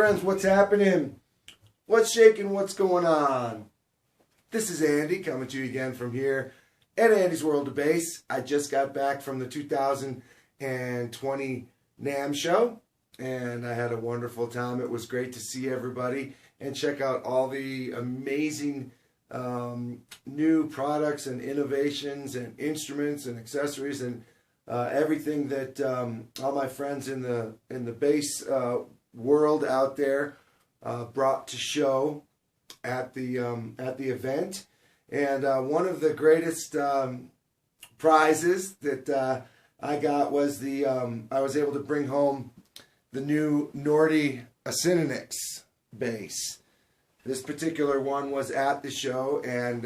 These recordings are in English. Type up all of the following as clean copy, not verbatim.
friends, what's happening? What's shaking? What's going on? This is Andy coming to you again from here at Andy's World of Bass. I just got back from the 2020 NAMM show, and I had a wonderful time. It was great to see everybody and check out all the amazing new products and innovations and instruments and accessories and everything that all my friends in the bass world out there brought to show at the event. And one of the greatest prizes that I got was I was able to bring home the new Nordstrand Acinonyx bass. This particular one was at the show, and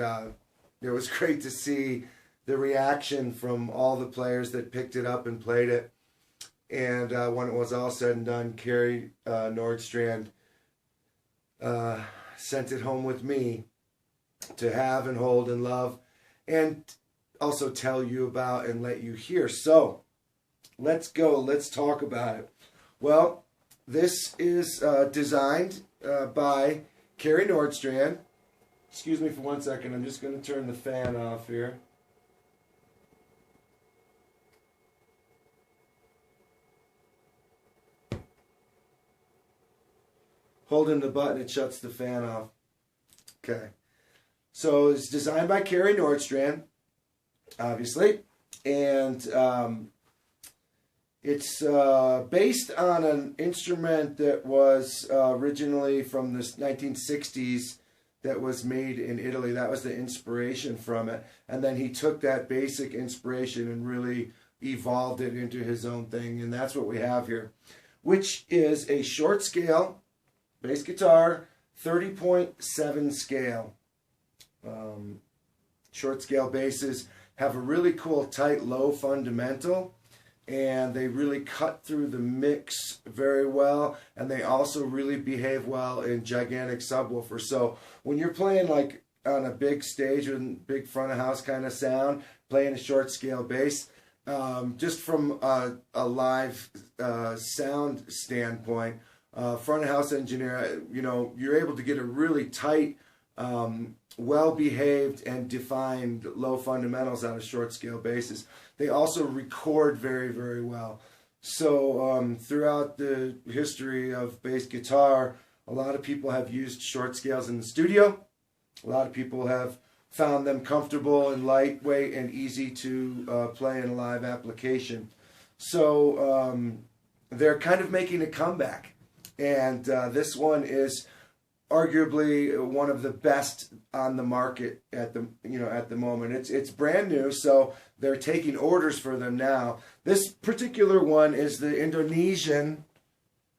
it was great to see the reaction from all the players that picked it up and played it. And when it was all said and done, Carrie Nordstrand sent it home with me to have and hold and love, and also tell you about and let you hear. So let's go. Let's talk about it. Well, this is designed by Carrie Nordstrand. Excuse me for 1 second. I'm just going to turn the fan off here. Holding the button, it shuts the fan off. Okay. So it's designed by Carrie Nordstrand, obviously. And it's based on an instrument that was originally from the 1960s that was made in Italy. That was the inspiration from it. And then he took that basic inspiration and really evolved it into his own thing. And that's what we have here, which is a short scale bass guitar, 30.7 scale. Short scale basses have a really cool tight low fundamental, and they really cut through the mix very well, and they also really behave well in gigantic subwoofers. So when you're playing like on a big stage with big front of house kind of sound, playing a short scale bass, just from a live sound standpoint, front of house engineer, you're able to get a really tight, well-behaved and defined low fundamentals out of short scale basses. They also record very, very well. So throughout the history of bass guitar, a lot of people have used short scales in the studio. A lot of people have found them comfortable and lightweight and easy to play in a live application. So they're kind of making a comeback. And this one is arguably one of the best on the market at the moment. It's brand new, so they're taking orders for them now. This particular one is the Indonesian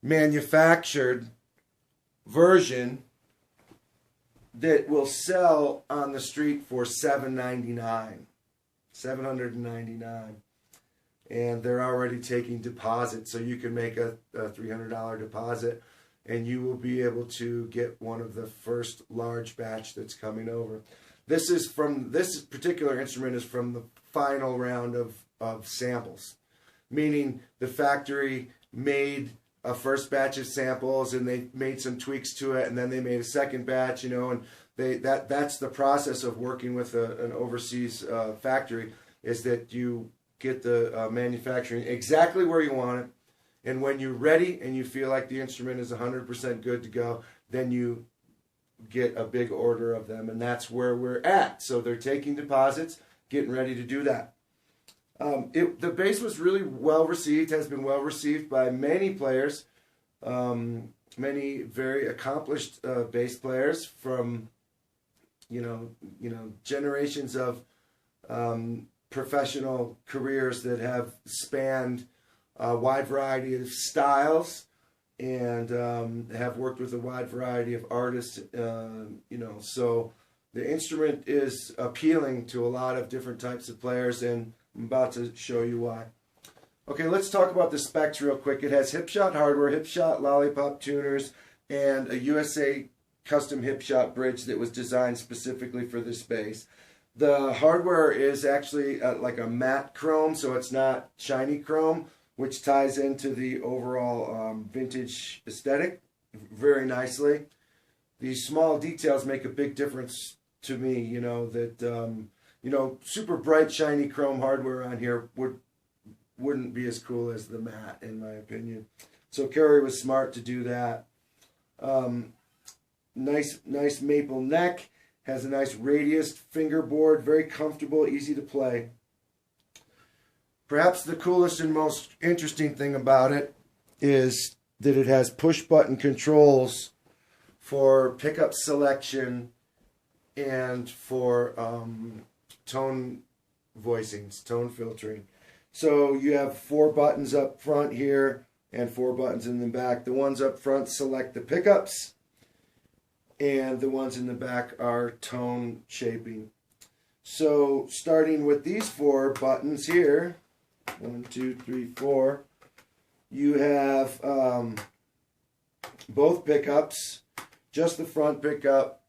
manufactured version that will sell on the street for $799. And they're already taking deposits, so you can make a $300 deposit, and you will be able to get one of the first large batch that's coming over. This particular instrument is from the final round of samples, meaning the factory made a first batch of samples, and they made some tweaks to it, and then they made a second batch, and that's the process of working with an overseas factory, is that you get the manufacturing exactly where you want it, and when you're ready and you feel like the instrument is 100% good to go, then you get a big order of them, and that's where we're at. So they're taking deposits, getting ready to do that. The bass was really well received, has been well received by many players, many very accomplished bass players from generations of professional careers that have spanned a wide variety of styles and have worked with a wide variety of artists, so the instrument is appealing to a lot of different types of players, and I'm about to show you why. Okay, let's talk about the specs real quick. It has Hipshot hardware, Hipshot lollipop tuners, and a USA custom Hipshot bridge that was designed specifically for this bass. The hardware is actually like a matte chrome, so it's not shiny chrome, which ties into the overall vintage aesthetic. very nicely. These small details make a big difference to me, you know, that, you know, super bright, shiny chrome hardware on here wouldn't be as cool as the matte, in my opinion. So Kerry was smart to do that. Nice maple neck. Has a nice radius fingerboard, very comfortable, easy to play. Perhaps the coolest and most interesting thing about it is that it has push-button controls for pickup selection and for tone voicings, tone filtering. So you have 4 buttons up front here and 4 buttons in the back. The ones up front select the pickups, and the ones in the back are tone shaping. So starting with these 4 buttons here, 1, 2, 3, 4, you have both pickups, just the front pickup,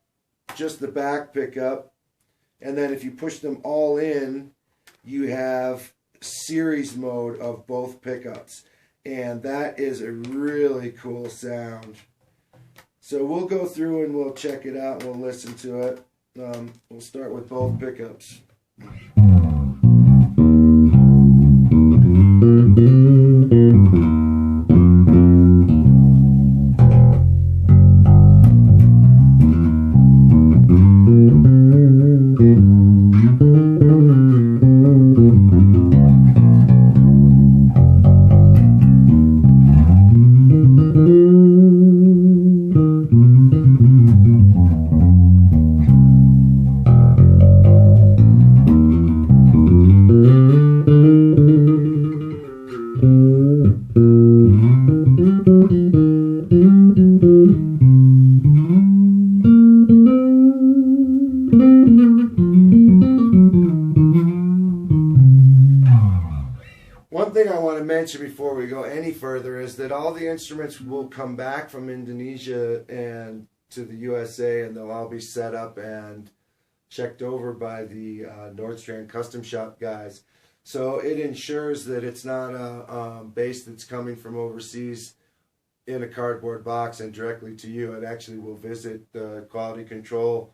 just the back pickup, and then if you push them all in, you have series mode of both pickups, and that is a really cool sound. So we'll go through and we'll check it out and we'll listen to it. We'll start with both pickups. One thing I want to mention before we go any further is that all the instruments will come back from Indonesia and to the USA, and they'll all be set up and checked over by the Nordstrand custom shop guys. So it ensures that it's not a bass that's coming from overseas in a cardboard box and directly to you. It actually will visit the quality control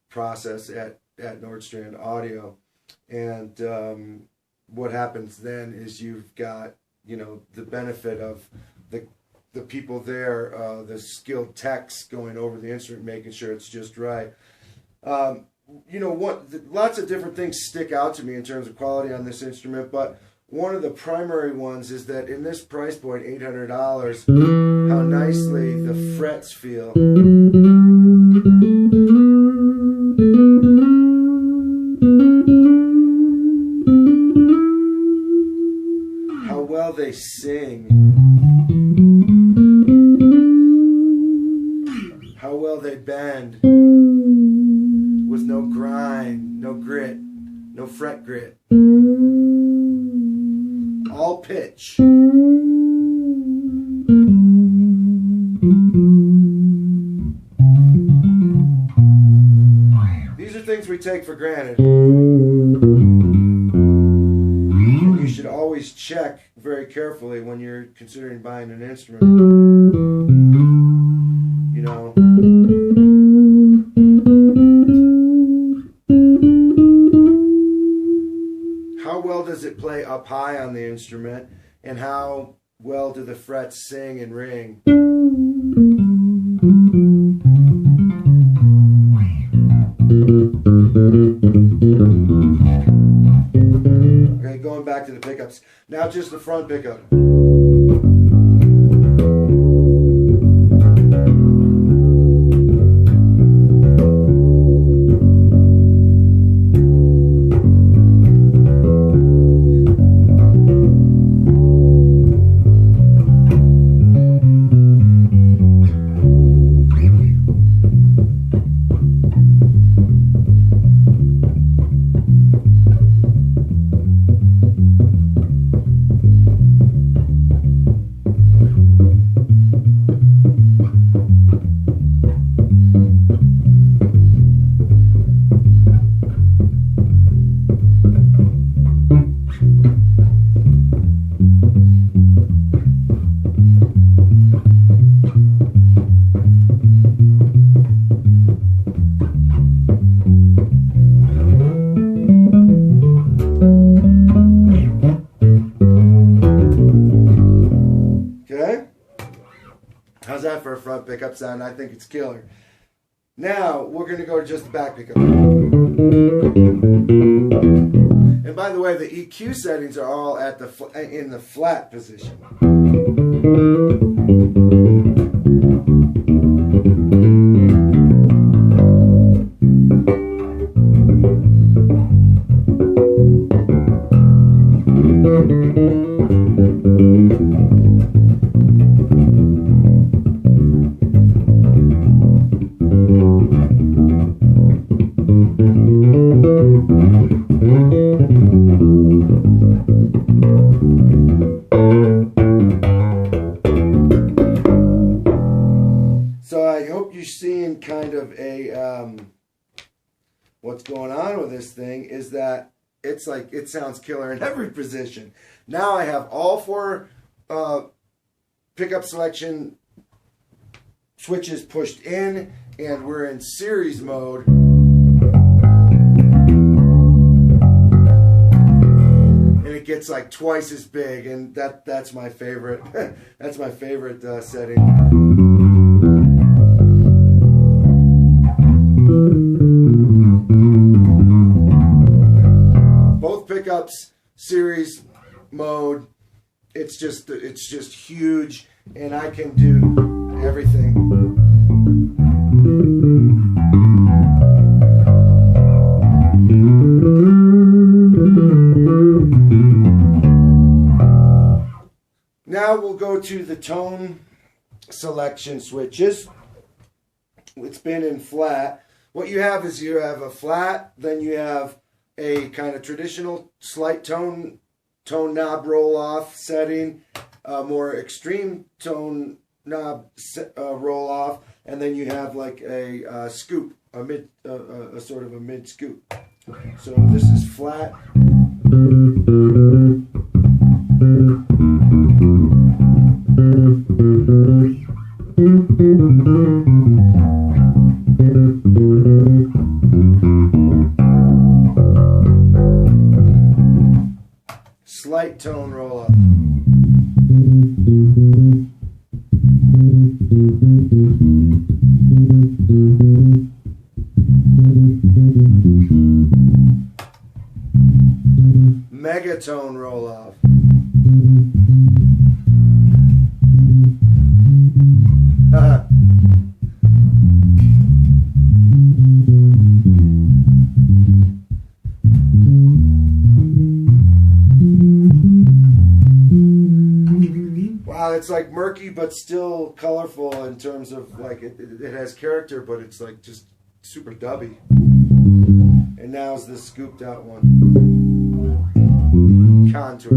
process at Nordstrand Audio. And what happens then is you've got, you know, the benefit of the people there, the skilled techs going over the instrument, making sure it's just right. You know, lots of different things stick out to me in terms of quality on this instrument, but one of the primary ones is that in this price point, $800, how nicely the frets feel. How well they sing. How well they bend. With no grind, no grit, no fret grit. All pitch. These are things we take for granted. And you should always check very carefully when you're considering buying an instrument. You know. How well does it play up high on the instrument, and how well do the frets sing and ring? Okay, going back to the pickups. Now just the front pickup. for a front pickup sound. I think it's killer. Now we're going to go to just the back pickup. And by the way, the EQ settings are all at the in the flat position. So I hope you're seeing kind of a what's going on with this thing is that it's like it sounds killer in every position. Now I have all 4 pickup selection switches pushed in, and we're in series mode. And it gets like twice as big, and that's my favorite. That's my favorite setting. Both pickups, series mode. It's just huge, and I can do everything. Now we'll go to the tone selection switches. It's been in flat. What you have is you have a flat, then you have a kind of traditional slight tone knob roll off setting, a more extreme tone knob roll off, and then you have like a scoop, a sort of a mid scoop. So this is flat. Slight tone roll up. Megatone roll off. Wow, it's like murky but still colorful in terms of like it has character, but it's like just super dubby. And now's the scooped out one. Contour.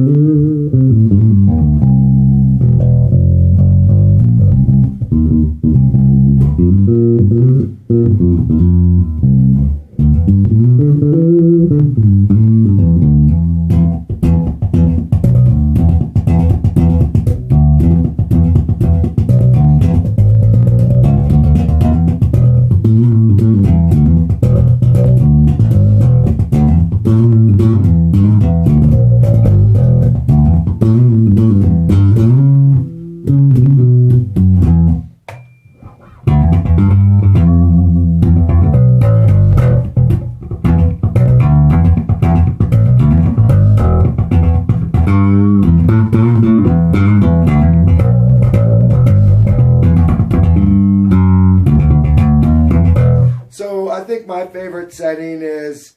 I think my favorite setting is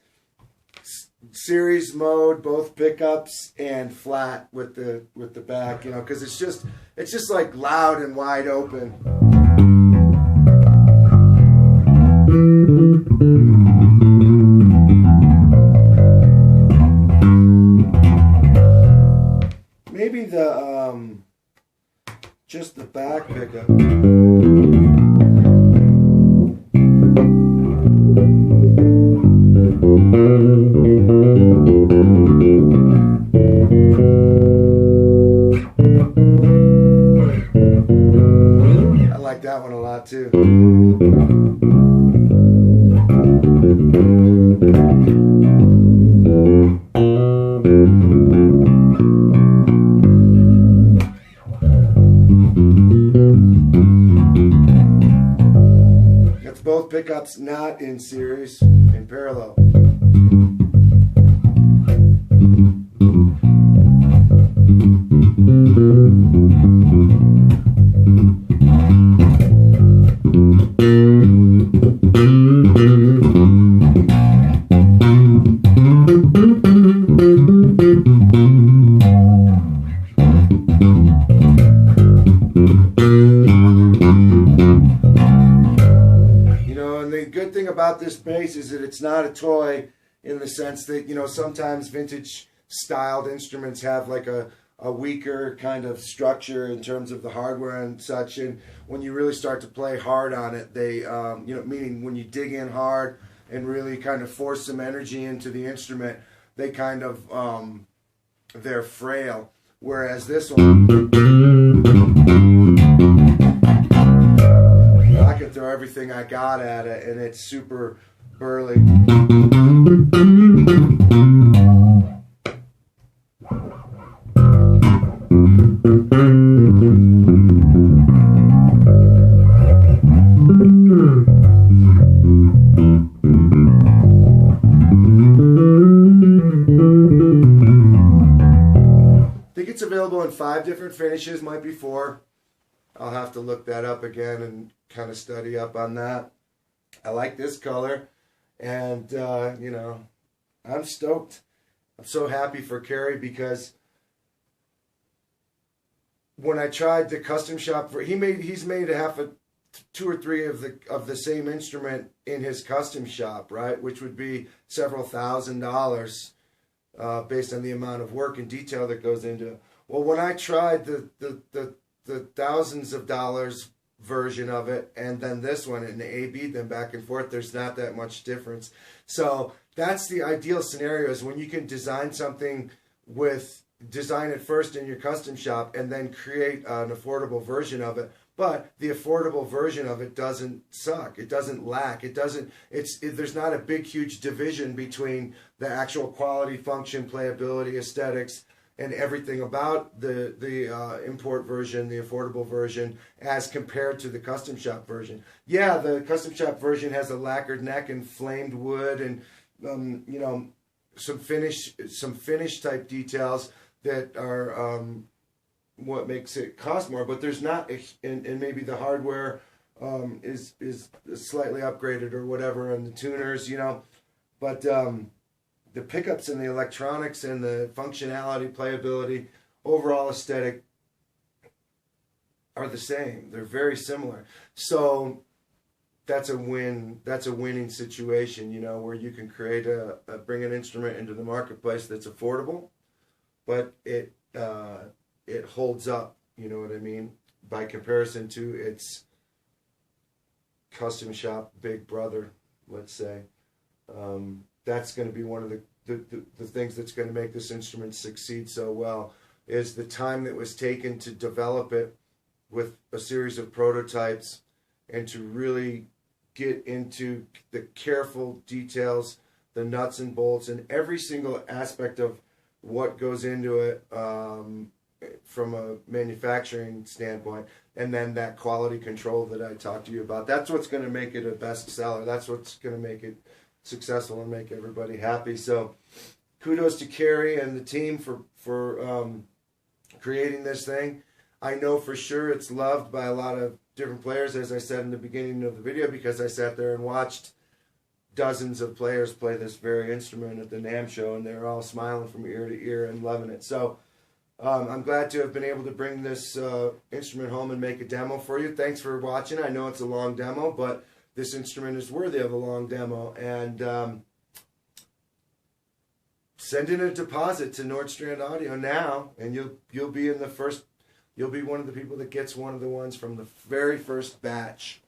series mode, both pickups, and flat with the back, you know, because it's just like loud and wide open. Maybe the just the back pickup. I like that one a lot too. both pickups not in series, in parallel. About this bass is that it's not a toy in the sense that, you know, sometimes vintage styled instruments have like a weaker kind of structure in terms of the hardware and such, and when you really start to play hard on it, they you know, meaning when you dig in hard and really kind of force some energy into the instrument, they kind of they're frail, whereas this one, I can throw everything I got at it, and it's super burly. I think it's available in 5 different finishes, might be 4. I'll have to look that up again and kind of study up on that. I like this color, and you know, I'm stoked. I'm so happy for Kerry, because when I tried the custom shop for, he's made half a 2 or 3 of the same instrument in his custom shop, right, which would be several $1,000s based on the amount of work and detail that goes into it. Well, when I tried the thousands of dollars version of it and then this one, and A/B them back and forth, there's not that much difference. So that's the ideal scenario, is when you can design something design it first in your custom shop and then create an affordable version of it. But the affordable version of it doesn't suck. It doesn't lack. There's not a big, huge division between the actual quality, function, playability, aesthetics, and everything about the import version, the affordable version, as compared to the custom shop version. Yeah, the custom shop version has a lacquered neck and flamed wood, and you know, some finish type details that are what makes it cost more. But there's not, and maybe the hardware is slightly upgraded or whatever, and the tuners, you know, but the pickups and the electronics and the functionality, playability, overall aesthetic are the same. They're very similar. So that's a win. That's a winning situation, you know, where you can create bring an instrument into the marketplace that's affordable, but it holds up. You know what I mean? By comparison to its custom shop big brother, let's say. That's going to be one of the things that's going to make this instrument succeed so well, is the time that was taken to develop it with a series of prototypes, and to really get into the careful details, the nuts and bolts, and every single aspect of what goes into it from a manufacturing standpoint, and then that quality control that I talked to you about. That's what's going to make it a bestseller. That's what's going to make it successful and make everybody happy. So kudos to Kerry and the team for creating this thing. I know for sure it's loved by a lot of different players, as I said in the beginning of the video, because I sat there and watched dozens of players play this very instrument at the NAMM show, and they're all smiling from ear to ear and loving it. So I'm glad to have been able to bring this instrument home and make a demo for you. Thanks for watching. I know it's a long demo, but this instrument is worthy of a long demo. And send in a deposit to Nordstrand Audio now, and you'll be in the first. You'll be one of the people that gets one of the ones from the very first batch.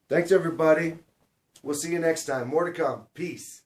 Thanks, everybody. We'll see you next time. More to come. Peace.